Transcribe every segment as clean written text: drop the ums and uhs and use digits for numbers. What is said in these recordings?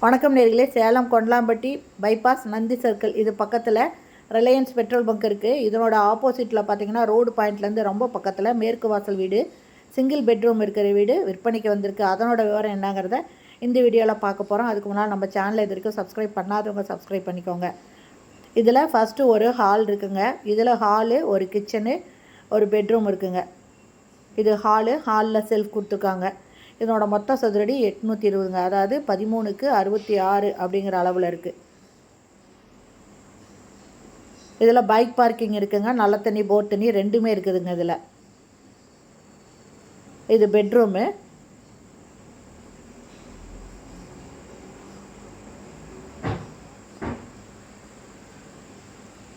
வணக்கம் நேர்களே, Salem Kondalampatti bypass Nandi circle இது பக்கத்தில் ரிலையன்ஸ் பெட்ரோல் பங்க் இருக்குது. இதனோட ஆப்போசிட்டில் பார்த்தீங்கன்னா ரோடு பாயிண்ட்லேருந்து ரொம்ப பக்கத்தில் மேற்கு வாசல் வீடு, சிங்கிள் பெட்ரூம் இருக்கிற வீடு விற்பனைக்கு வந்திருக்கு. அதனோட விவரம் என்னங்கிறத இந்த வீடியோவில் பார்க்க போகிறோம். அதுக்கு முன்னால் நம்ம சேனலை இது வரைக்கும் சப்ஸ்கிரைப் பண்ணாதவங்க சப்ஸ்கிரைப் பண்ணிக்கோங்க. இதில் ஃபஸ்ட்டு ஒரு ஹால் இருக்குங்க. இதில் ஹாலு, ஒரு கிச்சனு, ஒரு பெட்ரூம் இருக்குங்க. இது ஹாலில் செல்ஃப் கொடுத்துருக்காங்க. இதனோட மொத்த சதுரடி 820ங்க. அதாவது 13க்கு 66 அப்படிங்கிற அளவில் இருக்குது. இதில் பைக் பார்க்கிங் இருக்குங்க. நல்ல தண்ணி, போர் தண்ணி ரெண்டுமே இருக்குதுங்க. இது பெட்ரூமு.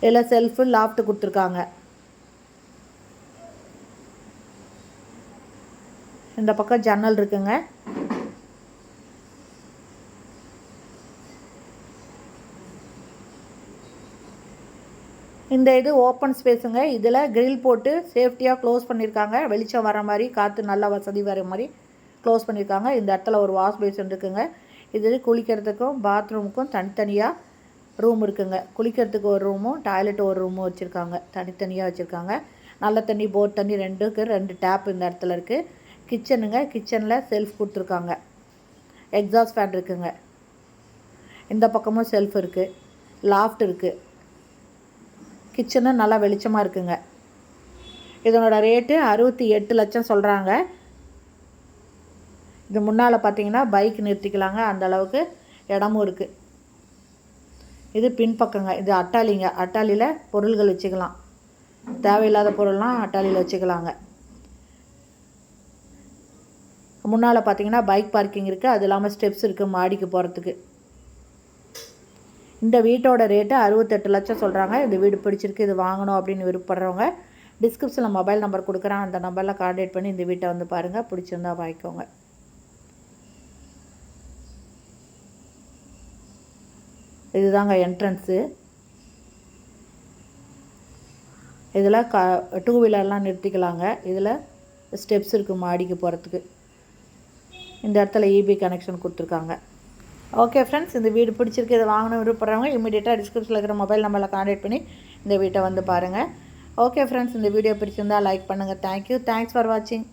இதில் செல்ஃபு, லாஃப்ட் கொடுத்துருக்காங்க. இந்த பக்கம் ஜன்னல் இருக்குங்க. இந்த இது ஓப்பன் ஸ்பேஸுங்க. இதில் கிரில் போட்டு சேஃப்டியாக க்ளோஸ் பண்ணியிருக்காங்க. வெளிச்சம் வர மாதிரி, காற்று நல்லா வசதி வர மாதிரி க்ளோஸ் பண்ணியிருக்காங்க. இந்த இடத்துல ஒரு வாஷ் பேசின் இருக்குங்க. இது குளிக்கிறதுக்கும் பாத்ரூமுக்கும் தனித்தனியாக ரூம் இருக்குங்க. குளிக்கிறதுக்கு ஒரு ரூமும், டாய்லெட் ஒரு ரூமும் வச்சுருக்காங்க. தனித்தனியாக வச்சுருக்காங்க. நல்ல தண்ணி, போர் தண்ணி ரெண்டுக்கு 2 டேப் இந்த இடத்துல இருக்குது. கிச்சனுங்க. கிச்சனில் செல்ஃப் கொடுத்துருக்காங்க. எக்ஸாஸ்ட் ஃபேன் இருக்குங்க. இந்த பக்கமும் செல்ஃப் இருக்குது. லாஃப்ட் இருக்குது. கிச்சனு நல்லா வெளிச்சமாக இருக்குங்க. இதனோட ரேட்டு 68 லட்சம் சொல்கிறாங்க. இது முன்னால் பார்த்தீங்கன்னா பைக் நிறுத்திக்கலாங்க. அந்த அளவுக்கு இடமும் இருக்குது. இது பின்பக்கங்க. இது அட்டாளிங்க. அட்டாளியில் பொருள்கள் வச்சுக்கலாம். தேவையில்லாத பொருள்லாம் அட்டாளியில் வச்சுக்கலாங்க. முன்னால் பார்த்தீங்கன்னா பைக் பார்க்கிங் இருக்குது. அது இல்லாமல் ஸ்டெப்ஸ் இருக்குது மாடிக்கு போகிறதுக்கு. இந்த வீட்டோட ரேட்டு 68 லட்சம் சொல்கிறாங்க. இந்த வீடு பிடிச்சிருக்கு, இது வாங்கணும் அப்படின்னு விருப்பப்படுறவங்க டிஸ்கிரிப்ஷனில் மொபைல் நம்பர் கொடுக்குறேன். அந்த நம்பரில் கான்டாக்ட் பண்ணி இந்த வீட்டை வந்து பாருங்கள். பிடிச்சிருந்தா வாங்கிக்கோங்க. இதுதாங்க என்ட்ரன்ஸு. இதில் 2 வீலர்லாம் நிறுத்திக்கலாங்க. இதில் ஸ்டெப்ஸ் இருக்குது மாடிக்கு போகிறதுக்கு. இந்த இடத்துல இபி கனெக்ஷன் கொடுத்துருக்காங்க. ஓகே ஃப்ரெண்ட்ஸ், இந்த வீடு பிடிச்சிருக்கு, இதை வாங்கணும் விருப்பப்படுறவங்க இமீடியட்டாக டிஸ்கிரிப்ஷனில் இருக்கிற மொபைல் நம்பரில் கான்டாக்ட் பண்ணி இந்த வீட்டை வந்து பாருங்கள். ஓகே ஃப்ரெண்ட்ஸ், இந்த வீடியோ பிடிச்சிருந்தால் லைக் பண்ணுங்கள். தேங்க்யூ. தேங்க்ஸ் ஃபார் வாட்சிங்.